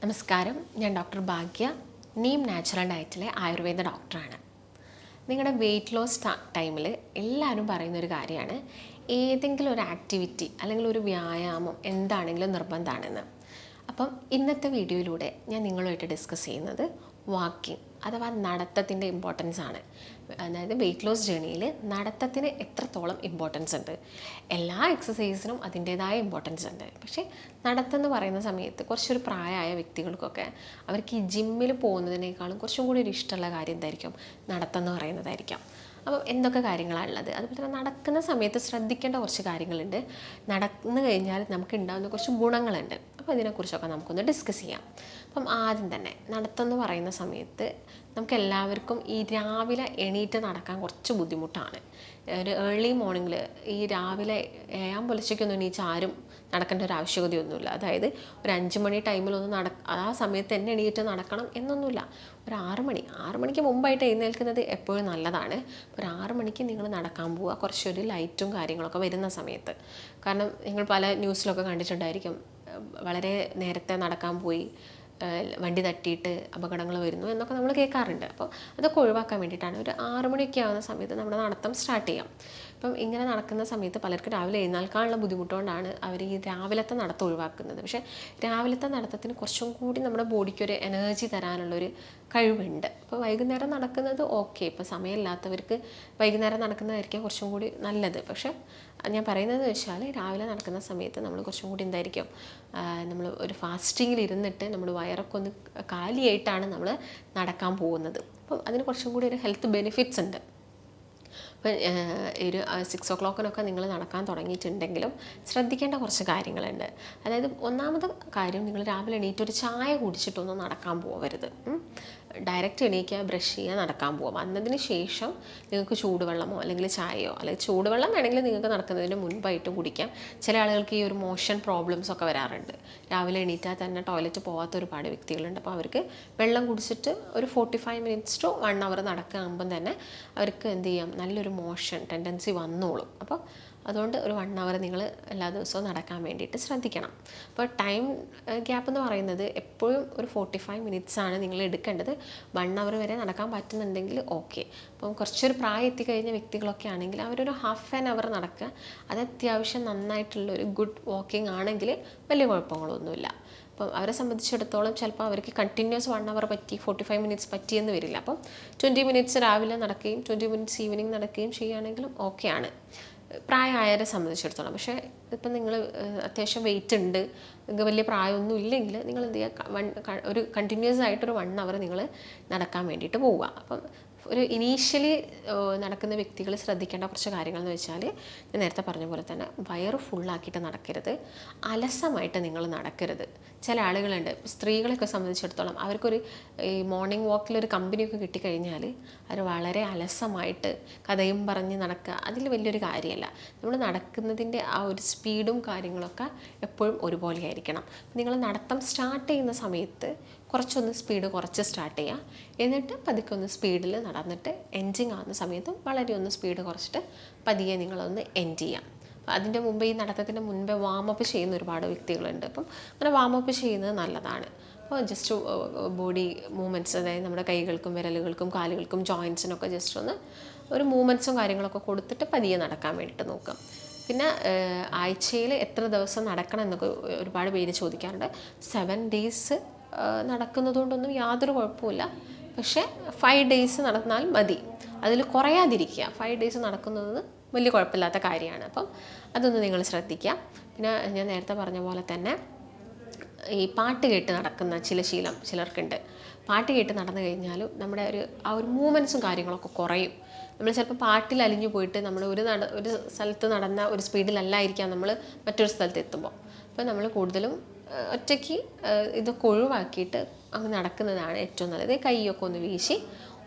നമസ്കാരം, ഞാൻ ഡോക്ടർ ഭാഗ്യ, നീം നാച്ചുറൽ ഡയറ്റിലെ ആയുർവേദ ഡോക്ടറാണ്. നിങ്ങളുടെ വെയിറ്റ് ലോസ് ടൈമിൽ എല്ലാവരും പറയുന്നൊരു കാര്യമാണ് ഏതെങ്കിലും ഒരു ആക്ടിവിറ്റി അല്ലെങ്കിൽ ഒരു വ്യായാമം എന്താണെങ്കിലും നിർബന്ധമാണെന്ന്. അപ്പം ഇന്നത്തെ വീഡിയോയിലൂടെ ഞാൻ നിങ്ങളുമായിട്ട് ഡിസ്കസ് ചെയ്യുന്നത് വാക്കിംഗ് അഥവാ നടത്തത്തിൻ്റെ ഇമ്പോർട്ടൻസ് ആണ്. അതായത് വെയിറ്റ് ലോസ് ജേണിയിൽ നടത്തത്തിന് എത്രത്തോളം ഇമ്പോർട്ടൻസ് ഉണ്ട്. എല്ലാ എക്സസൈസിനും അതിൻ്റേതായ ഇമ്പോർട്ടൻസ് ഉണ്ട്. പക്ഷേ നടത്തം എന്ന് പറയുന്ന സമയത്ത് കുറച്ചൊരു പ്രായമായ വ്യക്തികൾക്കൊക്കെ അവർക്ക് ഈ ജിമ്മിൽ പോകുന്നതിനേക്കാളും കുറച്ചും കൂടി ഒരു ഇഷ്ടമുള്ള കാര്യം എന്തായിരിക്കും, നടത്തം എന്ന് പറയുന്നതായിരിക്കാം. അപ്പം എന്തൊക്കെ കാര്യങ്ങളാണ് ഉള്ളത്, അതുപോലെ തന്നെ നടക്കുന്ന സമയത്ത് ശ്രദ്ധിക്കേണ്ട കുറച്ച് കാര്യങ്ങളുണ്ട്. നടന്നു കഴിഞ്ഞാൽ നമുക്ക് ഉണ്ടാകുന്ന കുറച്ച് ഗുണങ്ങളുണ്ട്. അപ്പോൾ ഇതിനെക്കുറിച്ചൊക്കെ നമുക്കൊന്ന് ഡിസ്കസ് ചെയ്യാം. അപ്പം ആദ്യം തന്നെ നടത്തം എന്ന് പറയുന്ന സമയത്ത് നമുക്ക് എല്ലാവർക്കും ഈ രാവിലെ എണീറ്റ് നടക്കാൻ കുറച്ച് ബുദ്ധിമുട്ടാണ്. ഒരു ഏർലി മോർണിംഗിൽ ഈ രാവിലെ ഏഴാം പുലർച്ചയ്ക്കൊന്നും എണീച്ച് ആരും നടക്കേണ്ട ഒരു ആവശ്യകതയൊന്നുമില്ല. അതായത് ഒരു 5 മണി ടൈമിലൊന്നും ആ സമയത്ത് തന്നെ എണീറ്റ് നടക്കണം എന്നൊന്നുമില്ല. ഒരു 6 മണിക്ക് മുമ്പായിട്ട് എഴുന്നേൽക്കുന്നത് എപ്പോഴും നല്ലതാണ്. ഒരു 6 മണിക്ക് നിങ്ങൾ നടക്കാൻ പോവുക, കുറച്ചൊരു ലൈറ്റും കാര്യങ്ങളൊക്കെ വരുന്ന സമയത്ത്. കാരണം നിങ്ങൾ പല ന്യൂസിലൊക്കെ കണ്ടിട്ടുണ്ടായിരിക്കും, വളരെ നേരത്തെ നടക്കാൻ പോയി വണ്ടി തട്ടിയിട്ട് അപകടങ്ങൾ വരുന്നു എന്നൊക്കെ നമ്മൾ കേൾക്കാറുണ്ട്. അപ്പോൾ അതൊക്കെ ഒഴിവാക്കാൻ വേണ്ടിയിട്ടാണ് ഒരു 6 മണിയൊക്കെ ആവുന്ന സമയത്ത് നമ്മുടെ നടത്തം സ്റ്റാർട്ട് ചെയ്യാം. അപ്പം ഇങ്ങനെ നടക്കുന്ന സമയത്ത് പലർക്കും രാവിലെ എഴുന്നേൽക്കാനുള്ള ബുദ്ധിമുട്ടുകൊണ്ടാണ് അവർ ഈ രാവിലത്തെ നടത്തം ഒഴിവാക്കുന്നത്. പക്ഷേ രാവിലത്തെ നടത്തത്തിന് കുറച്ചും കൂടി നമ്മുടെ ബോഡിക്കൊരു എനർജി തരാനുള്ളൊരു കഴിവുണ്ട്. അപ്പോൾ വൈകുന്നേരം നടക്കുന്നത് ഓക്കെ, ഇപ്പോൾ സമയമില്ലാത്തവർക്ക് വൈകുന്നേരം നടക്കുന്നതായിരിക്കും കുറച്ചും കൂടി നല്ലത്. പക്ഷേ ഞാൻ പറയുന്നത് വെച്ചാൽ രാവിലെ നടക്കുന്ന സമയത്ത് നമ്മൾ കുറച്ചും കൂടി എന്തായിരിക്കും, നമ്മൾ ഒരു ഫാസ്റ്റിങ്ങിൽ ഇരുന്നിട്ട് നമ്മൾ വയറൊക്കെ ഒന്ന് കാലിയായിട്ടാണ് നമ്മൾ നടക്കാൻ പോകുന്നത്. അപ്പം അതിന് കുറച്ചും കൂടി ഒരു ഹെൽത്ത് ബെനിഫിറ്റ്സ് ഉണ്ട്. ഇപ്പം ഒരു 6 o'clock നിങ്ങൾ നടക്കാൻ തുടങ്ങിയിട്ടുണ്ടെങ്കിലും ശ്രദ്ധിക്കേണ്ട കുറച്ച് കാര്യങ്ങളുണ്ട്. അതായത് ഒന്നാമത്തെ കാര്യം, നിങ്ങൾ രാവിലെ എണീറ്റ് ഒരു ചായ കുടിച്ചിട്ടൊന്നും നടക്കാൻ പോകരുത്. ഡയറക്റ്റ് എണീക്കുക, ബ്രഷ് ചെയ്യുക, നടക്കാൻ പോകാം. വന്നതിന് ശേഷം നിങ്ങൾക്ക് ചൂടുവെള്ളമോ അല്ലെങ്കിൽ ചായയോ, അല്ലെങ്കിൽ ചൂടുവെള്ളം വേണമെങ്കിൽ നിങ്ങൾക്ക് നടക്കുന്നതിന് മുൻപായിട്ടും കുടിക്കാം. ചില ആളുകൾക്ക് ഈ ഒരു മോഷൻ പ്രോബ്ലംസ് ഒക്കെ വരാറുണ്ട്. രാവിലെ എണീറ്റാൽ തന്നെ ടോയ്ലറ്റ് പോകാത്ത ഒരുപാട് വ്യക്തികളുണ്ട്. അപ്പോൾ അവർക്ക് വെള്ളം കുടിച്ചിട്ട് ഒരു 45 minutes to 1 hour നടക്കുമ്പം തന്നെ അവർക്ക് എന്ത് ചെയ്യാം, നല്ലൊരു മോഷൻ ടെൻഡൻസി വന്നോളും. അപ്പോൾ അതുകൊണ്ട് ഒരു 1 hour നിങ്ങൾ എല്ലാ ദിവസവും നടക്കാൻ വേണ്ടിയിട്ട് ശ്രദ്ധിക്കണം. അപ്പോൾ ടൈം ഗ്യാപ്പ് എന്ന് പറയുന്നത് എപ്പോഴും ഒരു 45 minutes ആണ് നിങ്ങൾ എടുക്കേണ്ടത്. 1 hour വരെ നടക്കാൻ പറ്റുന്നുണ്ടെങ്കിൽ ഓക്കെ. അപ്പം കുറച്ചൊരു പ്രായം എത്തിക്കഴിഞ്ഞ വ്യക്തികളൊക്കെ ആണെങ്കിൽ അവരൊരു ½ an hour നടക്കുക. അത് അത്യാവശ്യം നന്നായിട്ടുള്ളൊരു ഗുഡ് വാക്കിംഗ് ആണെങ്കിൽ വലിയ കുഴപ്പങ്ങളൊന്നുമില്ല. അപ്പം അവരെ സംബന്ധിച്ചിടത്തോളം ചിലപ്പോൾ അവർക്ക് കണ്ടിന്യൂസ് 1 hour പറ്റി 45 minutes പറ്റിയെന്ന് വരില്ല. അപ്പം 20 minutes രാവിലെ നടക്കുകയും 20 minutes ഈവനിങ് നടക്കുകയും ചെയ്യുകയാണെങ്കിലും ഓക്കെയാണ് പ്രായമായവരെ സംബന്ധിച്ചിടത്തോളം. പക്ഷേ ഇപ്പം നിങ്ങൾ അത്യാവശ്യം വെയിറ്റ് ഉണ്ട്, നിങ്ങൾക്ക് വലിയ പ്രായമൊന്നും ഇല്ലെങ്കിൽ നിങ്ങൾ എന്ത് ചെയ്യുക, ഒരു കണ്ടിന്യൂസ് ആയിട്ടൊരു 1 hour നിങ്ങൾ നടക്കാൻ വേണ്ടിയിട്ട് പോവുക. അപ്പം ഒരു ഇനീഷ്യലി നടക്കുന്ന വ്യക്തികൾ ശ്രദ്ധിക്കേണ്ട കുറച്ച് കാര്യങ്ങൾ എന്ന് വെച്ചാൽ, ഞാൻ നേരത്തെ പറഞ്ഞ പോലെ തന്നെ വയറ് ഫുള്ളാക്കിയിട്ട് നടക്കരുത്, അലസമായിട്ട് നിങ്ങൾ നടക്കരുത്. ചില ആളുകളുണ്ട്, സ്ത്രീകളെയൊക്കെ സംബന്ധിച്ചിടത്തോളം അവർക്കൊരു ഈ മോർണിംഗ് വാക്കിലൊരു കമ്പനിയൊക്കെ കിട്ടിക്കഴിഞ്ഞാൽ അവർ വളരെ അലസമായിട്ട് കഥയും പറഞ്ഞ് നടക്കുക, അതിൽ വലിയൊരു കാര്യമല്ല. നമ്മൾ നടക്കുന്നതിൻ്റെ ആ ഒരു സ്പീഡും കാര്യങ്ങളൊക്കെ എപ്പോഴും ഒരുപോലെ ആയിരിക്കണം. നിങ്ങൾ നടത്തം സ്റ്റാർട്ട് ചെയ്യുന്ന സമയത്ത് കുറച്ചൊന്ന് സ്പീഡ് കുറച്ച് സ്റ്റാർട്ട് ചെയ്യുക, എന്നിട്ട് പതുക്കെ ഒന്ന് സ്പീഡിൽ നടന്നിട്ട് എൻഡിങ് ആവുന്ന സമയത്തും വളരെ ഒന്ന് സ്പീഡ് കുറച്ചിട്ട് പതിയെ നിങ്ങളൊന്ന് എൻഡ് ചെയ്യാം. അതിൻ്റെ മുമ്പ് ഈ നടത്തത്തിൻ്റെ മുൻപേ വാമപ്പ് ചെയ്യുന്ന ഒരുപാട് വ്യക്തികളുണ്ട്. അപ്പം അങ്ങനെ വാമപ്പ് ചെയ്യുന്നത് നല്ലതാണ്. അപ്പോൾ ജസ്റ്റ് ബോഡി മൂവ്മെൻറ്റ്സ്, അതായത് നമ്മുടെ കൈകൾക്കും വിരലുകൾക്കും കാലുകൾക്കും ജോയിൻസിനൊക്കെ ജസ്റ്റ് ഒന്ന് ഒരു മൂവ്മെൻറ്റ്സും കാര്യങ്ങളൊക്കെ കൊടുത്തിട്ട് പതിയെ നടക്കാൻ വേണ്ടിയിട്ട് നോക്കാം. പിന്നെ ആഴ്ചയിൽ എത്ര ദിവസം നടക്കണം എന്നൊക്കെ ഒരുപാട് പേര് ചോദിക്കാറുണ്ട്. 7 days നടക്കുന്നതുകൊണ്ടൊന്നും യാതൊരു കുഴപ്പമില്ല. പക്ഷേ 5 days നടന്നാൽ മതി, അതിൽ കുറയാതിരിക്കുക. 5 days നടക്കുന്നത് വലിയ കുഴപ്പമില്ലാത്ത കാര്യമാണ്. അപ്പം അതൊന്ന് നിങ്ങൾ ശ്രദ്ധിക്കുക. പിന്നെ ഞാൻ നേരത്തെ പറഞ്ഞ പോലെ തന്നെ ഈ പാട്ട് കേട്ട് നടക്കുന്ന ശീലം ചിലർക്കുണ്ട്. പാട്ട് കേട്ട് നടന്നു കഴിഞ്ഞാലും നമ്മുടെ ആ ഒരു മൂവ്മെൻറ്റ്സും കാര്യങ്ങളൊക്കെ കുറയും. നമ്മൾ ചിലപ്പോൾ പാട്ടിൽ അലിഞ്ഞു പോയിട്ട് നമ്മൾ ഒരു സ്ഥലത്ത് നടന്ന ഒരു സ്പീഡിലല്ലായിരിക്കാം നമ്മൾ മറ്റൊരു സ്ഥലത്ത് എത്തുമ്പോൾ. അപ്പോൾ നമ്മൾ കൂടുതലും ഒറ്റയ്ക്ക് ഇതൊക്കെ ഒഴിവാക്കിയിട്ട് അങ്ങ് നടക്കുന്നതാണ് ഏറ്റവും നല്ലത്. കൈയൊക്കെ ഒന്ന് വീശി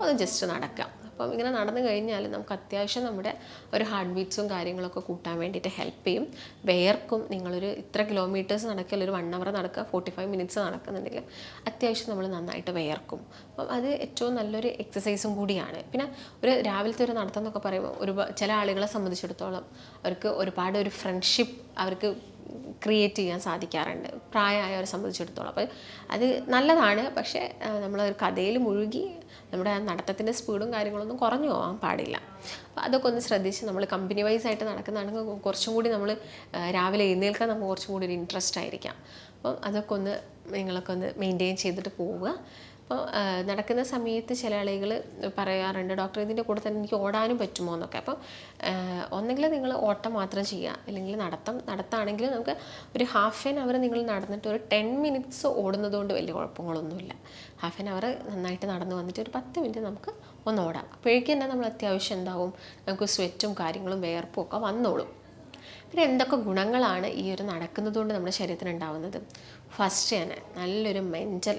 ഒന്ന് ജസ്റ്റ് നടക്കാം. അപ്പം ഇങ്ങനെ നടന്നു കഴിഞ്ഞാൽ നമുക്ക് അത്യാവശ്യം നമ്മുടെ ഒരു ഹാർട്ട് ബീറ്റ്സും കാര്യങ്ങളൊക്കെ കൂട്ടാൻ വേണ്ടിയിട്ട് ഹെൽപ്പ് ചെയ്യും. വേർക്കും. നിങ്ങളൊരു ഇത്ര കിലോമീറ്റേഴ്സ് നടക്കില്ല, ഒരു 1 hour നടക്കുക, 45 minutes നടക്കുന്നുണ്ടെങ്കിൽ അത്യാവശ്യം നമ്മൾ നന്നായിട്ട് വേർക്കും. അപ്പം അത് ഏറ്റവും നല്ലൊരു എക്സസൈസും കൂടിയാണ്. പിന്നെ ഒരു രാവിലത്തെ ഒരു നടത്തം എന്നൊക്കെ പറയുമ്പോൾ ചില ആളുകളെ സംബന്ധിച്ചിടത്തോളം അവർക്ക് ഒരുപാട് ഒരു ഫ്രണ്ട്ഷിപ്പ് അവർക്ക് ക്രിയേറ്റ് ചെയ്യാൻ സാധിക്കാറുണ്ട് പ്രായമായവരെ സംബന്ധിച്ചിടത്തോളം. അപ്പോൾ അത് നല്ലതാണ്. പക്ഷേ നമ്മളൊരു കഥയിൽ മുഴുകി നമ്മുടെ ആ നടത്തത്തിൻ്റെ സ്പീഡും കാര്യങ്ങളൊന്നും കുറഞ്ഞു പോകാൻ പാടില്ല. അപ്പോൾ അതൊക്കെ ഒന്ന് ശ്രദ്ധിച്ച് നമ്മൾ കമ്പനി വൈസ് ആയിട്ട് നടക്കുന്നതാണെങ്കിൽ കുറച്ചും കൂടി നമ്മൾ രാവിലെ എഴുന്നേൽക്കാൻ നമുക്ക് കുറച്ചും കൂടി ഒരു ഇൻട്രസ്റ്റ് ആയിരിക്കാം. അപ്പം അതൊക്കെ ഒന്ന് നിങ്ങളൊക്കെ ഒന്ന് മെയിൻറ്റെയിൻ ചെയ്തിട്ട് പോവുക. അപ്പോൾ നടക്കുന്ന സമയത്ത് ചില ആളുകൾ പറയാറുണ്ട്, ഡോക്ടർ ഇതിൻ്റെ കൂടെ തന്നെ എനിക്ക് ഓടാനും പറ്റുമോ എന്നൊക്കെ. അപ്പം ഒന്നെങ്കിൽ നിങ്ങൾ ഓട്ടം മാത്രം ചെയ്യുക, അല്ലെങ്കിൽ നടത്താണെങ്കിൽ നമുക്ക് ഒരു ഹാഫ് ആൻ അവർ നിങ്ങൾ നടന്നിട്ട് ഒരു 10 മിനിറ്റ്സ് ഓടുന്നത് കൊണ്ട് വലിയ കുഴപ്പങ്ങളൊന്നുമില്ല. ഹാഫ് ആൻ അവർ നന്നായിട്ട് നടന്ന് വന്നിട്ട് ഒരു 10 മിനിറ്റ് നമുക്ക് ഒന്ന് ഓടാം. അപ്പോഴേക്കും തന്നെ നമ്മൾ അത്യാവശ്യം എന്താവും, നമുക്ക് സ്വെറ്റും കാര്യങ്ങളും വിയർപ്പും ഒക്കെ വന്നോളും. പിന്നെ എന്തൊക്കെ ഗുണങ്ങളാണ് ഈ ഒരു നടക്കുന്നത് കൊണ്ട് നമ്മുടെ ശരീരത്തിന് ഉണ്ടാവുന്നത്? ഫസ്റ്റ് തന്നെ നല്ലൊരു മെൻ്റൽ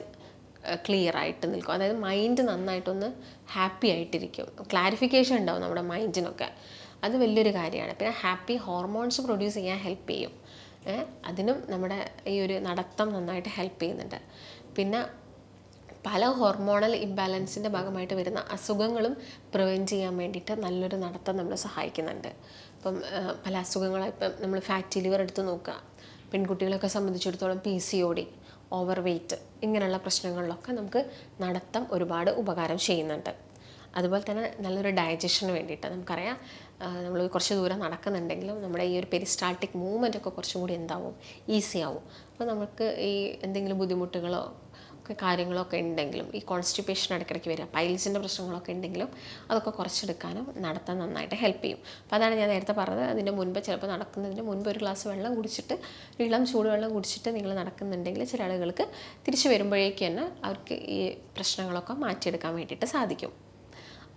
ക്ലിയർ ആയിട്ട് നിൽക്കും. അതായത് മൈൻഡ് നന്നായിട്ടൊന്ന് ഹാപ്പി ആയിട്ടിരിക്കും, ക്ലാരിഫിക്കേഷൻ ഉണ്ടാവും നമ്മുടെ മൈൻഡിനൊക്കെ. അത് വലിയൊരു കാര്യമാണ്. പിന്നെ ഹാപ്പി ഹോർമോൺസ് പ്രൊഡ്യൂസ് ചെയ്യാൻ ഹെൽപ്പ് ചെയ്യും. അതിനും നമ്മുടെ ഈ ഒരു നടത്തം നന്നായിട്ട് ഹെൽപ്പ് ചെയ്യുന്നുണ്ട്. പിന്നെ പല ഹോർമോണൽ ഇംബാലൻസിൻ്റെ ഭാഗമായിട്ട് വരുന്ന അസുഖങ്ങളും പ്രിവെൻറ്റ് ചെയ്യാൻ വേണ്ടിയിട്ട് നല്ലൊരു നടത്തം നമ്മളെ സഹായിക്കുന്നുണ്ട്. ഇപ്പം പല അസുഖങ്ങളായിപ്പം നമ്മൾ ഫാറ്റി ലിവർ എടുത്ത് നോക്കുക, പെൺകുട്ടികളൊക്കെ സംബന്ധിച്ചിടത്തോളം PCOD, ഓവർ വെയ്റ്റ്, ഇങ്ങനെയുള്ള പ്രശ്നങ്ങളിലൊക്കെ നമുക്ക് നടത്തം ഒരുപാട് ഉപകാരം ചെയ്യുന്നുണ്ട്. അതുപോലെ തന്നെ നല്ലൊരു ഡൈജഷന് വേണ്ടിയിട്ട് നമുക്കറിയാം, നമ്മൾ കുറച്ച് ദൂരം നടക്കുന്നുണ്ടെങ്കിലും നമ്മുടെ ഈ ഒരു പെരിസ്റ്റാൾട്ടിക് മൂവ്മെൻ്റ് ഒക്കെ കുറച്ചും കൂടി എന്താവും, ഈസി ആവും. അപ്പോൾ നമുക്ക് ഈ എന്തെങ്കിലും ബുദ്ധിമുട്ടുകളോ ഒക്കെ കാര്യങ്ങളൊക്കെ ഉണ്ടെങ്കിലും, ഈ കോൺസ്റ്റിപ്പേഷൻ ഇടയ്ക്കിടയ്ക്ക് വരിക, പൈൽസിൻ്റെ പ്രശ്നങ്ങളൊക്കെ ഉണ്ടെങ്കിലും അതൊക്കെ കുറച്ചെടുക്കാനും നടത്താൻ നന്നായിട്ട് ഹെൽപ്പ് ചെയ്യും. അപ്പോൾ അതാണ് ഞാൻ നേരത്തെ പറഞ്ഞത്. അതിൻ്റെ മുൻപ് ചിലപ്പോൾ നടക്കുന്നതിന് മുൻപ് ഒരു ഗ്ലാസ് വെള്ളം കുടിച്ചിട്ട്, ഇളം ചൂടുവെള്ളം കുടിച്ചിട്ട് നിങ്ങൾ നടക്കുന്നുണ്ടെങ്കിൽ ചില ആളുകൾക്ക് തിരിച്ച് വരുമ്പോഴേക്ക് തന്നെ അവർക്ക് ഈ പ്രശ്നങ്ങളൊക്കെ മാറ്റിയെടുക്കാൻ വേണ്ടിയിട്ട് സാധിക്കും.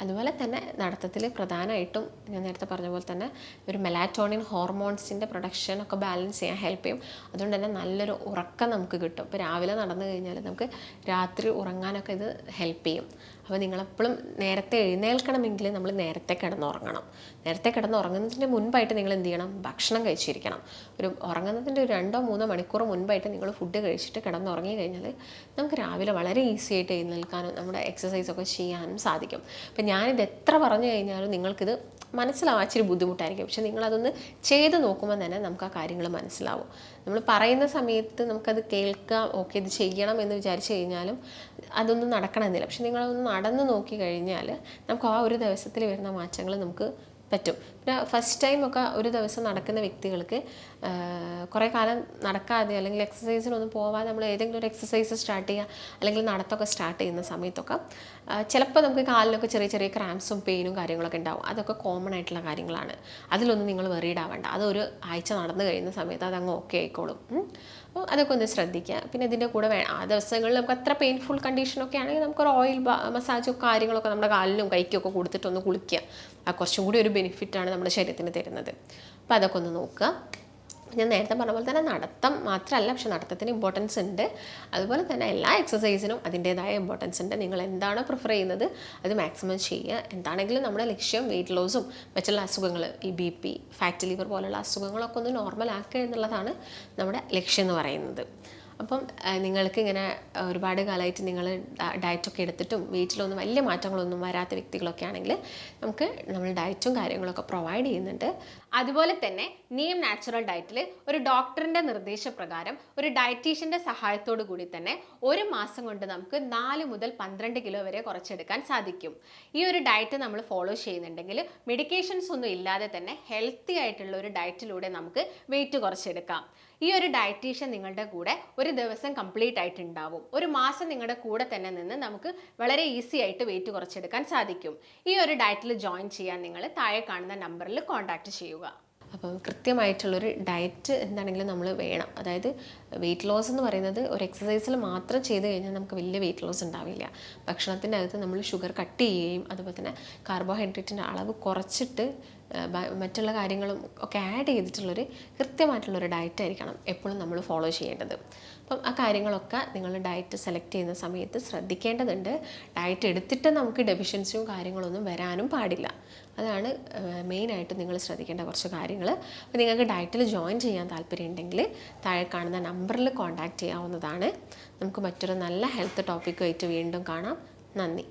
അതുപോലെ തന്നെ നടത്തത്തിൽ പ്രധാനമായിട്ടും ഞാൻ നേരത്തെ പറഞ്ഞ പോലെ തന്നെ ഒരു മെലാറ്റോണിൻ ഹോർമോൺസിൻ്റെ പ്രൊഡക്ഷനൊക്കെ ബാലൻസ് ചെയ്യാൻ ഹെൽപ്പ് ചെയ്യും. അതുകൊണ്ട് തന്നെ നല്ലൊരു ഉറക്കം നമുക്ക് കിട്ടും. ഇപ്പോൾ രാവിലെ നടന്നു കഴിഞ്ഞാൽ നമുക്ക് രാത്രി ഉറങ്ങാനൊക്കെ ഇത് ഹെൽപ്പ് ചെയ്യും. അപ്പോൾ നിങ്ങളെപ്പോഴും നേരത്തെ എഴുന്നേൽക്കണമെങ്കിൽ നമ്മൾ നേരത്തെ കിടന്നുറങ്ങണം. നേരത്തെ കിടന്നുറങ്ങുന്നതിൻ്റെ മുൻപായിട്ട് നിങ്ങൾ എന്ത് ചെയ്യണം, ഭക്ഷണം കഴിച്ചിരിക്കണം. ഒരു ഉറങ്ങുന്നതിൻ്റെ ഒരു 2-3 മണിക്കൂർ മുൻപായിട്ട് നിങ്ങൾ ഫുഡ് കഴിച്ചിട്ട് കിടന്നുറങ്ങി കഴിഞ്ഞാൽ നമുക്ക് രാവിലെ വളരെ ഈസി ആയിട്ട് എഴുന്നേൽക്കാനും നമ്മുടെ എക്സസൈസൊക്കെ ചെയ്യാനും സാധിക്കും. അപ്പം ഞാനിത് എത്ര പറഞ്ഞു കഴിഞ്ഞാലും നിങ്ങൾക്കിത് മനസ്സിലാവാൻ ഇച്ചിരി ബുദ്ധിമുട്ടായിരിക്കും. പക്ഷെ നിങ്ങളതൊന്ന് ചെയ്ത് നോക്കുമ്പോൾ തന്നെ നമുക്ക് ആ കാര്യങ്ങൾ മനസ്സിലാവും. നമ്മൾ പറയുന്ന സമയത്ത് നമുക്കത് കേൾക്കാം, ഓക്കെ ഇത് ചെയ്യണം എന്ന് വിചാരിച്ചു കഴിഞ്ഞാലും അതൊന്നും നടക്കണമെന്നില്ല. പക്ഷെ നിങ്ങളതൊന്ന് നടന്ന് നോക്കി കഴിഞ്ഞാൽ നമുക്ക് ആ ഒരു ദിവസത്തിൽ വരുന്ന മാറ്റങ്ങൾ നമുക്ക് പറ്റും. പിന്നെ ഫസ്റ്റ് ടൈം ഒക്കെ ഒരു ദിവസം നടക്കുന്ന വ്യക്തികൾക്ക് കുറേ കാലം നടക്കാതെ അല്ലെങ്കിൽ എക്സസൈസിനൊന്നും പോവാതെ നമ്മൾ ഏതെങ്കിലും ഒരു എക്സസൈസ് സ്റ്റാർട്ട് ചെയ്യുക അല്ലെങ്കിൽ നടത്തമൊക്കെ സ്റ്റാർട്ട് ചെയ്യുന്ന സമയത്തൊക്കെ ചിലപ്പോൾ നമുക്ക് കാലിലൊക്കെ ചെറിയ ചെറിയ ക്രാംസും പെയിനും കാര്യങ്ങളൊക്കെ ഉണ്ടാവും. അതൊക്കെ കോമൺ ആയിട്ടുള്ള കാര്യങ്ങളാണ്. അതിലൊന്നും നിങ്ങൾ വെറീഡ് ആവേണ്ട. അതൊരു ആഴ്ച നടന്നു കഴിയുന്ന സമയത്ത് അതങ്ങ് ഓക്കെ ആയിക്കോളും. അപ്പോൾ അതൊക്കെ ഒന്ന് ശ്രദ്ധിക്കുക. പിന്നെ ഇതിൻ്റെ കൂടെ ആ ദിവസങ്ങളിൽ നമുക്ക് അത്ര പെയിൻഫുൾ കണ്ടീഷനൊക്കെ ആണെങ്കിൽ നമുക്കൊരു ഓയിൽ മസാജോ കാര്യങ്ങളൊക്കെ നമ്മുടെ കാലിലും കൈക്കൊക്കെ കൊടുത്തിട്ടൊന്ന് കുളിക്കുക. കുറച്ചും കൂടി ഒരു ബെനിഫിറ്റാണ് നമ്മുടെ ശരീരത്തിന് തരുന്നത്. അപ്പോൾ അതൊക്കെ ഒന്ന് നോക്കുക. ഞാൻ നേരത്തെ പറഞ്ഞ പോലെ തന്നെ നടത്തം മാത്രമല്ല, പക്ഷെ നടത്തത്തിന് ഇമ്പോർട്ടൻസ് ഉണ്ട്. അതുപോലെ തന്നെ എല്ലാ എക്സസൈസിനും അതിൻ്റേതായ ഇമ്പോർട്ടൻസ് ഉണ്ട്. നിങ്ങൾ എന്താണോ പ്രിഫർ ചെയ്യുന്നത് അത് മാക്സിമം ചെയ്യുക. എന്താണെങ്കിലും നമ്മുടെ ലക്ഷ്യം വെയിറ്റ് ലോസും മറ്റുള്ള അസുഖങ്ങൾ, ഈ BP, ഫാറ്റി ലിവർ പോലുള്ള അസുഖങ്ങളൊക്കെ ഒന്ന് നോർമൽ ആക്കുക എന്നുള്ളതാണ് നമ്മുടെ ലക്ഷ്യം എന്ന് പറയുന്നത്. അപ്പം നിങ്ങൾക്ക് ഇങ്ങനെ ഒരുപാട് കാലമായിട്ട് നിങ്ങൾ ഡയറ്റൊക്കെ എടുത്തിട്ടും വെയിറ്റിലൊന്നും വലിയ മാറ്റങ്ങളൊന്നും വരാത്ത വ്യക്തികളൊക്കെ ആണെങ്കിൽ നമ്മൾ ഡയറ്റും കാര്യങ്ങളൊക്കെ പ്രൊവൈഡ് ചെയ്യുന്നുണ്ട്. അതുപോലെ തന്നെ നീം നാച്ചുറൽ ഡയറ്റിൽ ഒരു ഡോക്ടറിൻ്റെ നിർദ്ദേശപ്രകാരം ഒരു ഡയറ്റീഷ്യൻ്റെ സഹായത്തോടു കൂടി തന്നെ 1 മാസം കൊണ്ട് നമുക്ക് 4 മുതൽ 12 കിലോ വരെ കുറച്ചെടുക്കാൻ സാധിക്കും. ഈ ഒരു ഡയറ്റ് നമ്മൾ ഫോളോ ചെയ്യുന്നുണ്ടെങ്കിൽ മെഡിക്കേഷൻസ് ഒന്നും ഇല്ലാതെ തന്നെ ഹെൽത്തി ആയിട്ടുള്ള ഒരു ഡയറ്റിലൂടെ നമുക്ക് വെയിറ്റ് കുറച്ചെടുക്കാം. ഈ ഒരു ഡയറ്റീഷ്യൻ നിങ്ങളുടെ കൂടെ ഒരു ദിവസം കംപ്ലീറ്റ് ആയിട്ടുണ്ടാവും. 1 മാസം നിങ്ങളുടെ കൂടെ തന്നെ നിന്ന് നമുക്ക് വളരെ ഈസി ആയിട്ട് വെയിറ്റ് കുറച്ചെടുക്കാൻ സാധിക്കും. ഈ ഒരു ഡയറ്റിൽ ജോയിൻ ചെയ്യാൻ നിങ്ങൾ താഴെ കാണുന്ന നമ്പറിൽ കോൺടാക്റ്റ് ചെയ്യുക. അപ്പം കൃത്യമായിട്ടുള്ളൊരു ഡയറ്റ് എന്താണെങ്കിലും നമ്മൾ വേണം. അതായത് വെയിറ്റ് ലോസ് എന്ന് പറയുന്നത് ഒരു എക്സസൈസിൽ മാത്രം ചെയ്ത് കഴിഞ്ഞാൽ നമുക്ക് വലിയ വെയിറ്റ് ലോസ് ഉണ്ടാവില്ല. ഭക്ഷണത്തിൻ്റെ അകത്ത് നമ്മൾ ഷുഗർ കട്ട് ചെയ്യുകയും അതുപോലെ തന്നെ കാർബോഹൈഡ്രേറ്റിൻ്റെ അളവ് കുറച്ചിട്ട് മറ്റുള്ള കാര്യങ്ങളും ഒക്കെ ആഡ് ചെയ്തിട്ടുള്ളൊരു കൃത്യമായിട്ടുള്ളൊരു ഡയറ്റ് ആയിരിക്കണം എപ്പോഴും നമ്മൾ ഫോളോ ചെയ്യേണ്ടത്. അപ്പം ആ കാര്യങ്ങളൊക്കെ നിങ്ങൾ ഡയറ്റ് സെലക്ട് ചെയ്യുന്ന സമയത്ത് ശ്രദ്ധിക്കേണ്ടതുണ്ട്. ഡയറ്റ് എടുത്തിട്ട് നമുക്ക് ഡെഫിഷ്യൻസിയും കാര്യങ്ങളൊന്നും വരാനും പാടില്ല. അതാണ് മെയിനായിട്ട് നിങ്ങൾ ശ്രദ്ധിക്കേണ്ട കുറച്ച് കാര്യങ്ങൾ. അപ്പോൾ നിങ്ങൾക്ക് ഡയറ്റിൽ ജോയിൻ ചെയ്യാൻ താല്പര്യമുണ്ടെങ്കിൽ താഴെ കാണുന്ന നമ്പറിൽ കോൺടാക്റ്റ് ചെയ്യാവുന്നതാണ്. നമുക്ക് മറ്റൊരു നല്ല ഹെൽത്ത് ടോപ്പിക്കുമായിട്ട് വീണ്ടും കാണാം. നന്ദി.